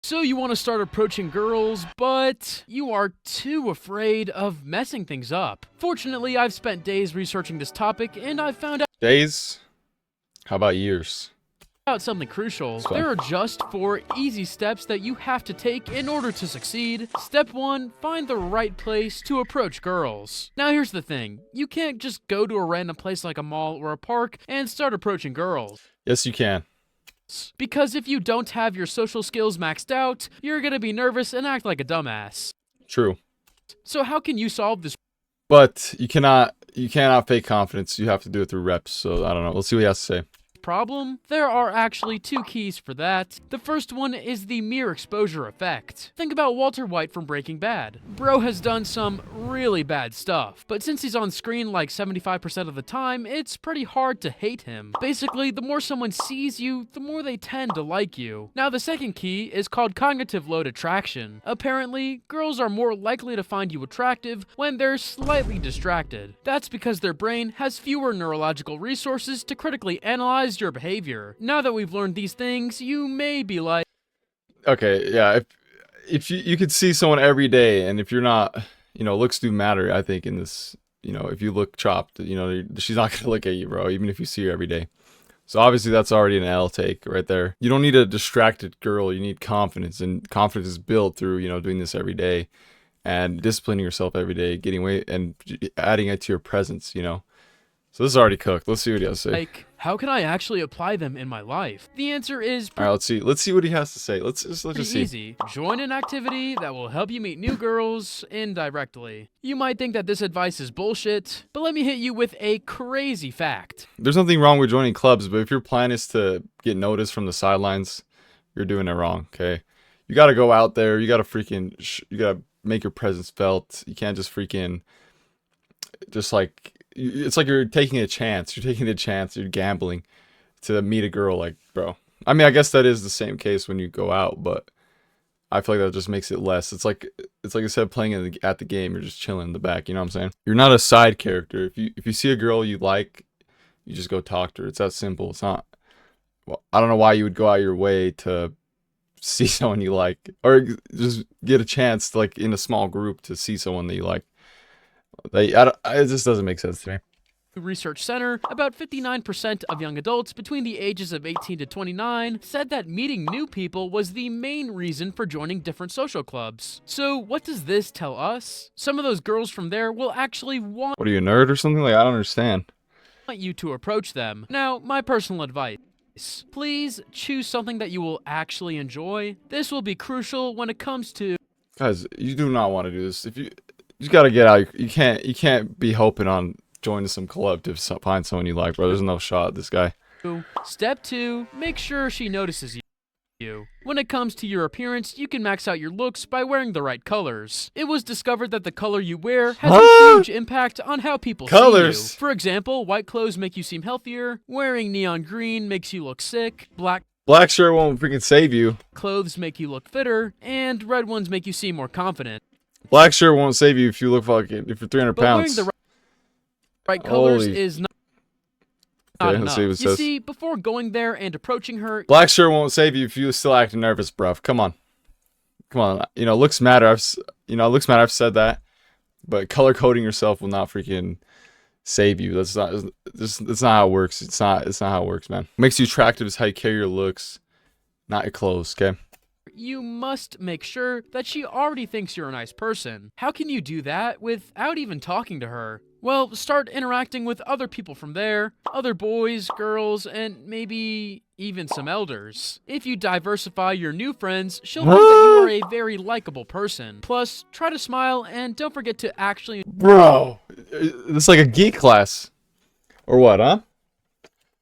So you want to start approaching girls, but you are too afraid of messing things up. Fortunately, I've spent days researching this topic and I've found Days? How about years? out something crucial. It's fine. There are just 4 easy steps that you have to take in order to succeed. Step 1, find the right place to approach girls. Now here's the thing, you can't just go to a random place like a mall or a park and start approaching girls. Yes, you can. Because if you don't have your social skills maxed out, you're gonna be nervous and act like a dumbass. True. So how can you solve this But you cannot fake confidence. You have to do it through reps. So I don't know. Let's see what he has to say. problem? There are actually 2 keys for that. The first one is the mere exposure effect. Think about Walter White from Breaking Bad. Bro has done some really bad stuff, but since he's on screen like 75% of the time, it's pretty hard to hate him. Basically, the more someone sees you, the more they tend to like you. Now, the second key is called cognitive load attraction. Apparently, girls are more likely to find you attractive when they're slightly distracted. That's because their brain has fewer neurological resources to critically analyze your behavior. Now that we've learned these things, you may be like, Okay, yeah. If you could see someone every day, and if you're not, looks do matter. I think in this, if you look chopped, she's not gonna look at you, bro. Even if you see her every day. So obviously that's already an L take right there. You don't need a distracted girl. You need confidence, and confidence is built through doing this every day, and disciplining yourself every day, getting away and adding it to your presence. So this is already cooked. Let's see what he has to say. how can I actually apply them in my life? The answer is All right, let's see. Let's see what he has to say. Let's just pretty see. easy. Join an activity that will help you meet new girls indirectly. You might think that this advice is bullshit, but let me hit you with a crazy fact. There's nothing wrong with joining clubs, but if your plan is to get noticed from the sidelines, you're doing it wrong. Okay, you got to go out there. You got to you got to make your presence felt. You can't just it's like you're taking a chance. You're taking a chance. You're gambling to meet a girl, like, bro. I mean, I guess that is the same case when you go out, but I feel like that just makes it less. It's like instead of playing at the game, you're just chilling in the back. You know what I'm saying? You're not a side character. If you see a girl you like, you just go talk to her. It's that simple. It's not. Well, I don't know why you would go out your way to see someone you like, or just get a chance to, like, in a small group to see someone that you like. It just doesn't make sense to me. Research Center, about 59% of young adults between the ages of 18 to 29 said that meeting new people was the main reason for joining different social clubs. So what does this tell us? Some of those girls from there will actually want What are you, a nerd or something? Like, I don't understand. you to approach them. Now, my personal advice. Please choose something that you will actually enjoy. This will be crucial when it comes to Guys, you do not want to do this. You just gotta get out. You can't be hoping on joining some club to find someone you like, bro. There's no shot at this guy. Step 2, make sure she notices you. When it comes to your appearance, you can max out your looks by wearing the right colors. It was discovered that the color you wear has a huge impact on how people see you. For example, white clothes make you seem healthier, wearing neon green makes you look sick, black shirt won't freaking save you. clothes make you look fitter, and red ones make you seem more confident. Black shirt won't save you if you look fucking if you're 300 But pounds. wearing the right colors Holy. is not Okay, enough. let's see what it You says. see, before going there and approaching her, Black shirt won't save you if you still acting nervous, bruv. Come on. Looks matter. Looks matter. I've said that, but color coding yourself will not freaking save you. That's not how it works. It's not how it works, man. What makes you attractive is how you carry your looks, not your clothes. Okay. you must make sure that she already thinks you're a nice person. How can you do that without even talking to her? Well, start interacting with other people from there, other boys, girls, and maybe even some elders. If you diversify your new friends, she'll think that you are a very likable person. Plus, try to smile and don't forget to actually Bro, it's like a geek class. Or what, huh?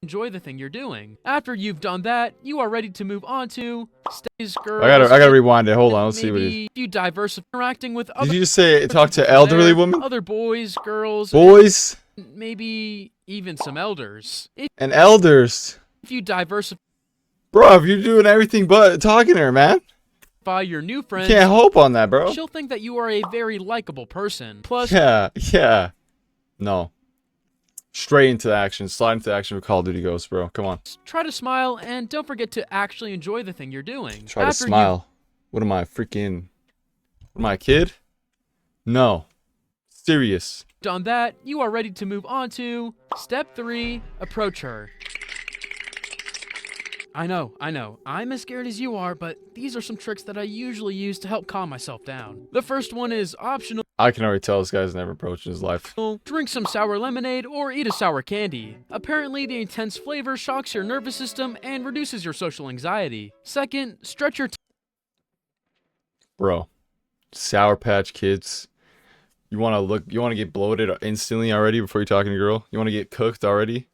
enjoy the thing you're doing. After you've done that, you are ready to move on to stays, girls. I gotta rewind it. Hold on, let's see what maybe you diversify interacting with other Did you just say talk to elderly there, women? other boys, girls, Boys maybe even some elders. and elders. If you diversify Bro, if you're doing everything but talking to her, man, your new you friends, can't hope on that, bro. she'll think that you are a very likable person. Plus, Yeah. No. Straight into action. Slide into action with Call of Duty Ghosts, bro. Come on. try to smile and don't forget to actually enjoy the thing you're doing. Try to smile. What am I, freaking... Am I a kid? No. Serious. On that, you are ready to move on to step 3, approach her. I know, I'm as scared as you are, but these are some tricks that I usually use to help calm myself down. The first one is optional. I can already tell this guy's never approached in his life. Drink some sour lemonade or eat a sour candy. Apparently, the intense flavor shocks your nervous system and reduces your social anxiety. Second, stretch your Bro. Sour Patch Kids. You want to get bloated instantly already before you're talking to a girl? You want to get cooked already?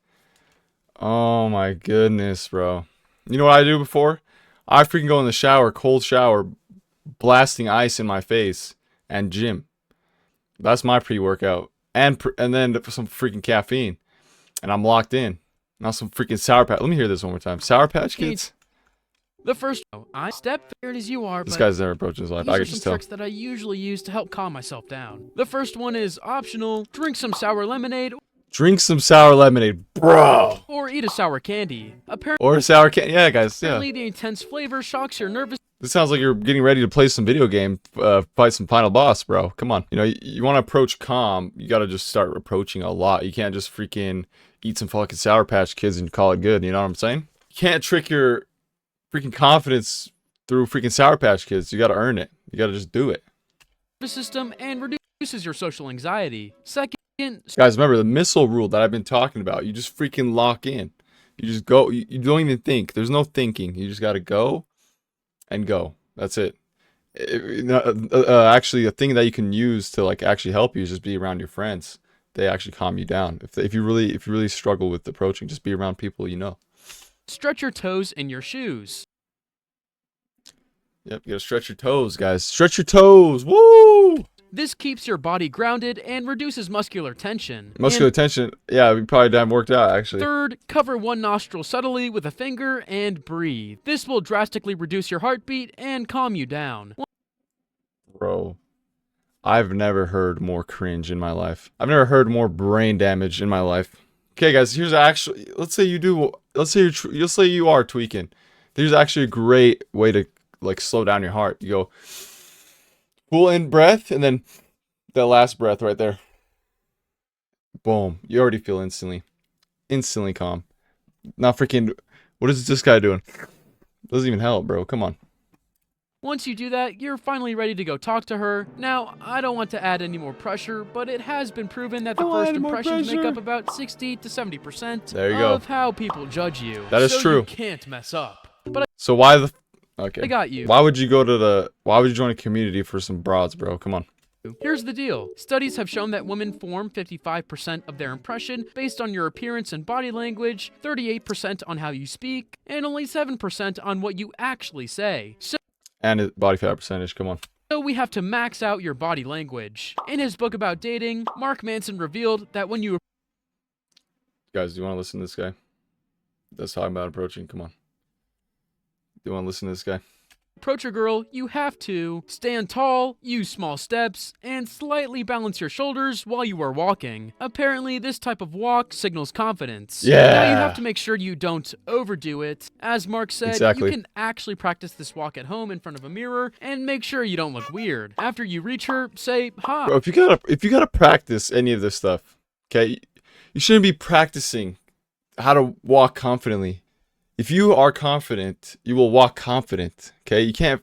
Oh my goodness, bro. You know what I do before? I freaking go in the shower, cold shower, blasting ice in my face, and gym. That's my pre-workout. And then some freaking caffeine. And I'm locked in. Now some freaking Sour Patch. Let me hear this one more time. Sour Patch Kids? The first, I step scared as you are, This but guy's never approached his life. these I are can some just tell. tricks that I usually use to help calm myself down. The first one is optional. Drink some sour lemonade Drink some sour lemonade, bro. or eat a sour candy. Or sour candy. Yeah, guys. Yeah. Apparently, the intense flavor shocks your nervous This sounds like you're getting ready to play some video game, fight some final boss, bro. Come on. You know, you want to approach calm. You got to just start approaching a lot. You can't just freaking eat some fucking Sour Patch Kids and call it good. You know what I'm saying? You can't trick your freaking confidence through freaking Sour Patch Kids. You got to earn it. You got to just do it. system and reduces your social anxiety. Second, Guys, remember the missile rule that I've been talking about. You just freaking lock in. You just go. You don't even think. There's no thinking. You just got to go and go. That's it. Actually, a thing that you can use to like actually help you is just be around your friends. They actually calm you down. If you really struggle with approaching, just be around people you know. stretch your toes in your shoes. Yep, you gotta stretch your toes, guys. Stretch your toes. Woo! This keeps your body grounded and reduces muscular tension. Muscular tension. Yeah, we probably damn worked out actually. Third, cover one nostril subtly with a finger and breathe. This will drastically reduce your heartbeat and calm you down. Bro, I've never heard more cringe in my life. I've never heard more brain damage in my life. Okay, guys, here's actually. Let's say you are tweaking. There's actually a great way to like slow down your heart. You go full in breath and then that last breath right there. Boom. You already feel instantly calm. Not freaking. What is this guy doing? Doesn't even help, bro. Come on. Once you do that, you're finally ready to go talk to her. Now, I don't want to add any more pressure, but it has been proven that the first impressions make up about 60 to 70% There you go. of how people judge you. That is so true. You can't mess up. But So why the? Okay. I got you. Why would you join a community for some broads, bro? Come on. Here's the deal. Studies have shown that women form 55% of their impression based on your appearance and body language, 38% on how you speak, and only 7% on what you actually say. And body fat percentage. Come on. So we have to max out your body language. In his book about dating, Mark Manson revealed that when you Guys, do you want to listen to this guy? That's talking about approaching. Come on. Do you want to listen to this guy? approach a girl, you have to stand tall, use small steps, and slightly balance your shoulders while you are walking. Apparently, this type of walk signals confidence. Yeah. Now you have to make sure you don't overdo it. As Mark said, Exactly. you can actually practice this walk at home in front of a mirror and make sure you don't look weird. After you reach her, say hi. Bro, if you gotta practice any of this stuff, okay, you shouldn't be practicing how to walk confidently. If you are confident, you will walk confident. Okay, you can't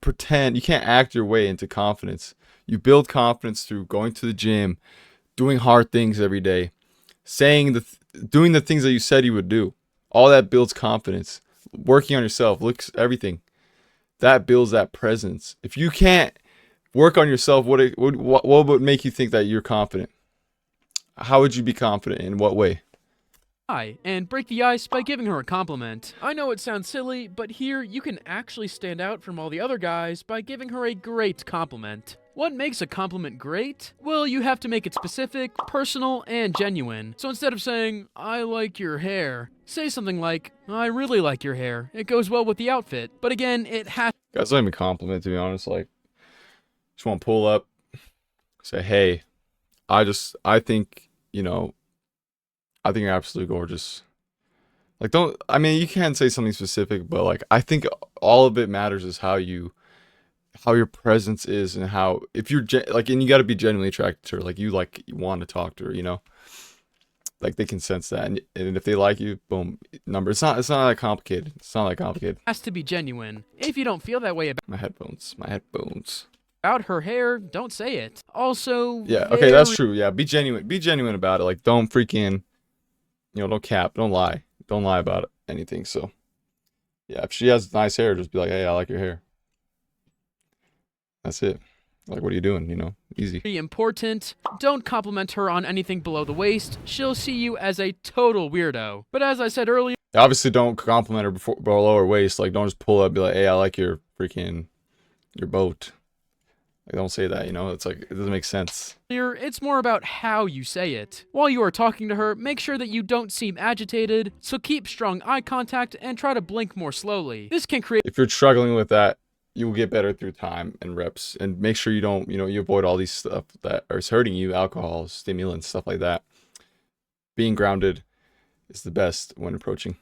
pretend, you can't act your way into confidence. You build confidence through going to the gym, doing hard things every day, doing the things that you said you would do. All that builds confidence. Working on yourself, everything that builds that presence. If you can't work on yourself, what would make you think that you're confident? How would you be confident? In what way? Hi, and break the ice by giving her a compliment. I know it sounds silly, but here you can actually stand out from all the other guys by giving her a great compliment. What makes a compliment great? Well, you have to make it specific, personal, and genuine. So instead of saying, I like your hair, say something like, I really like your hair. It goes well with the outfit. But again, it has Guys, let me compliment, to be honest. Like, just want to pull up, say, hey, I think, I think you're absolutely gorgeous. Like, don't, I mean, you can't say something specific, but like, I think all of it matters is how your presence is, and how, if you're like, and you got to be genuinely attracted to her. Like, you want to talk to her, you know? Like, they can sense that. And if they like you, boom, number. It's not that complicated. It's not that complicated. Has to be genuine. If you don't feel that way My headphones. My headphones. about her hair, don't say it. Also, Yeah, okay, that's true. Yeah, be genuine. Be genuine about it. Like, don't freaking, don't cap. Don't lie. Don't lie about anything. So, yeah, if she has nice hair, just be like, hey, I like your hair. That's it. Like, what are you doing? Easy. very important. Don't compliment her on anything below the waist. She'll see you as a total weirdo. But as I said earlier, Obviously, don't compliment her below her waist. Like, don't just pull up and be like, hey, I like your boat. Like, don't say that, It's like, it doesn't make sense. it's more about how you say it. While you are talking to her, make sure that you don't seem agitated, so keep strong eye contact and try to blink more slowly. This can create If you're struggling with that, you will get better through time and reps. And make sure you don't, you avoid all these stuff that is hurting you, alcohol, stimulants, stuff like that. Being grounded is the best when approaching.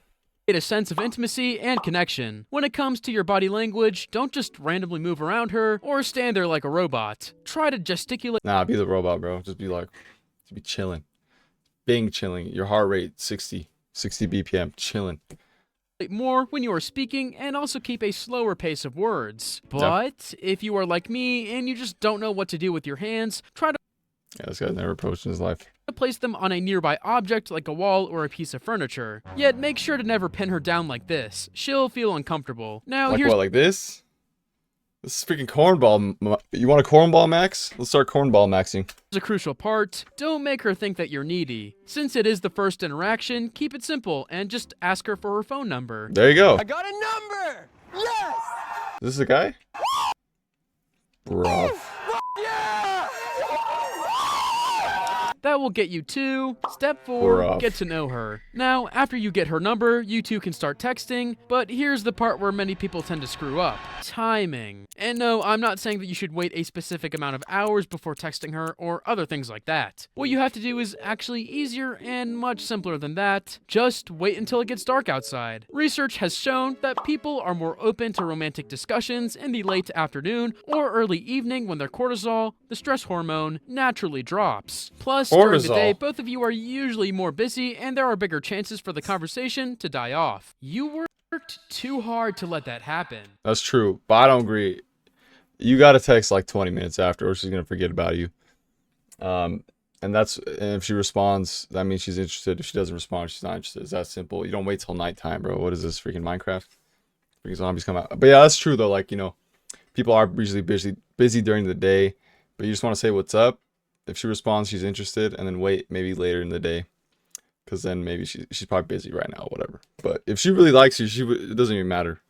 a sense of intimacy and connection. When it comes to your body language, don't just randomly move around her or stand there like a robot. Try to gesticulate Nah, be the robot, bro. Just be chilling. Being chilling. Your heart rate 60 BPM, chilling. more when you are speaking, and also keep a slower pace of words. But if you are like me and you just don't know what to do with your hands, try to Yeah, this guy's never approached in his life. place them on a nearby object like a wall or a piece of furniture. Yet make sure to never pin her down like this. She'll feel uncomfortable. Now Like here's what, like this? This is freaking cornball. You want a cornball max? Let's start cornball maxing. a crucial part. Don't make her think that you're needy. Since it is the first interaction, keep it simple and just ask her for her phone number. There you go. I got a number! Yes! Is this a guy? Bro. Yeah! That will get you to step 4, Rough. get to know her. Now, after you get her number, you two can start texting, but here's the part where many people tend to screw up. Timing. And no, I'm not saying that you should wait a specific amount of hours before texting her or other things like that. What you have to do is actually easier and much simpler than that. Just wait until it gets dark outside. Research has shown that people are more open to romantic discussions in the late afternoon or early evening when their cortisol, the stress hormone, naturally drops. Plus, during the Cortisol. day, both of you are usually more busy and there are bigger chances for the conversation to die off. You worked too hard to let that happen. That's true, but I don't agree. You gotta text like 20 minutes after, or she's gonna forget about you. And if she responds, that means she's interested. If she doesn't respond, she's not interested. It's that simple. You don't wait till nighttime, bro. What is this, freaking Minecraft? Freaking zombies come out. But yeah, that's true though. Like, people are usually busy during the day, but you just want to say what's up. If she responds, she's interested, and then wait maybe later in the day, because then maybe she's probably busy right now, whatever. But if she really likes you, it doesn't even matter,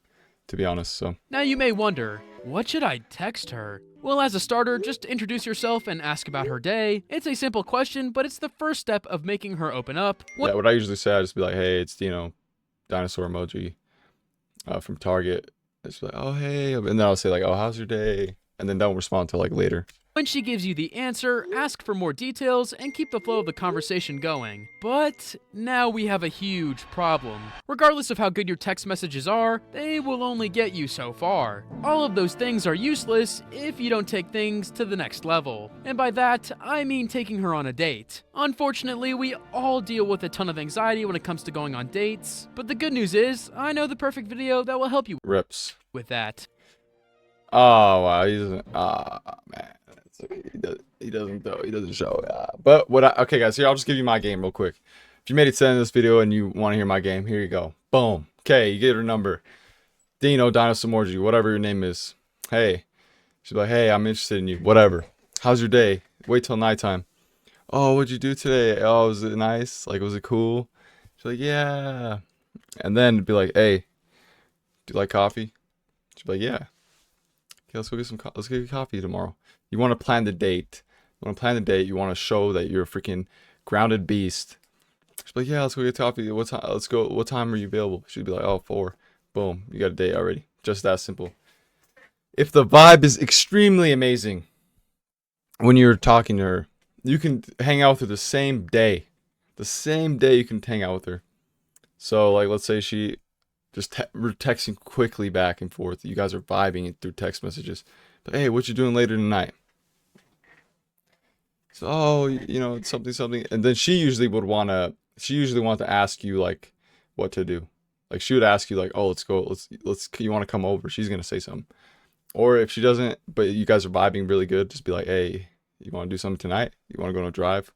to be honest. So Now you may wonder, what should I text her? Well, as a starter, just introduce yourself and ask about her day. It's a simple question, but it's the first step of making her open up. yeah, what I usually say, I just be like, hey, it's dinosaur emoji from Target. It's like, oh hey, and then I'll say like, oh, how's your day? And then don't respond till like later. When she gives you the answer, ask for more details and keep the flow of the conversation going. But now we have a huge problem. Regardless of how good your text messages are, they will only get you so far. All of those things are useless if you don't take things to the next level. And by that, I mean taking her on a date. Unfortunately, we all deal with a ton of anxiety when it comes to going on dates. But the good news is, I know the perfect video that will help you Rips. with that. Oh wow, he doesn't. Man, it's okay. He doesn't though. He doesn't show. But okay, guys. Here, I'll just give you my game real quick. If you made it to the end of this video and you want to hear my game, here you go. Boom. Okay, you get her number. Dino, Dinosaur Morgy, whatever your name is. Hey, she's like, hey, I'm interested in you. Whatever. How's your day? Wait till nighttime. Oh, what'd you do today? Oh, was it nice? Like, was it cool? She's like, yeah. And then be like, hey, do you like coffee? She'd be like, yeah. Okay, let's go get let's get coffee tomorrow. You want to plan the date. You want to plan the date. You want to show that you're a freaking grounded beast. She'd be like, yeah, let's go get coffee. What time? Let's go. What time are you available? She'd be like, oh, 4. Boom. You got a date already. Just that simple. If the vibe is extremely amazing when you're talking to her, you can hang out with her the same day. The same day you can hang out with her. So like, let's say she just we're texting quickly back and forth. You guys are vibing through text messages. But hey, what you doing later tonight? So, oh, you know, something, and then she usually want to ask you like what to do. Like she would ask you like, oh, let's go, you want to come over? She's gonna say something. Or if she doesn't, but you guys are vibing really good, just be like, hey, you want to do something tonight? You want to go on a drive?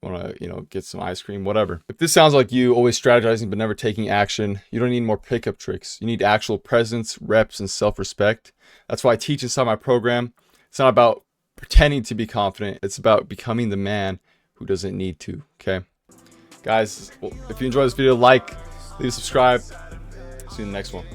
You want to, you know, get some ice cream, whatever. If this sounds like you always strategizing but never taking action, you don't need more pickup tricks. You need actual presence, reps, and self-respect. That's why I teach inside my program. It's not about pretending to be confident. It's about becoming the man who doesn't need to, okay? Guys, well, if you enjoyed this video, like, leave a subscribe. See you in the next one.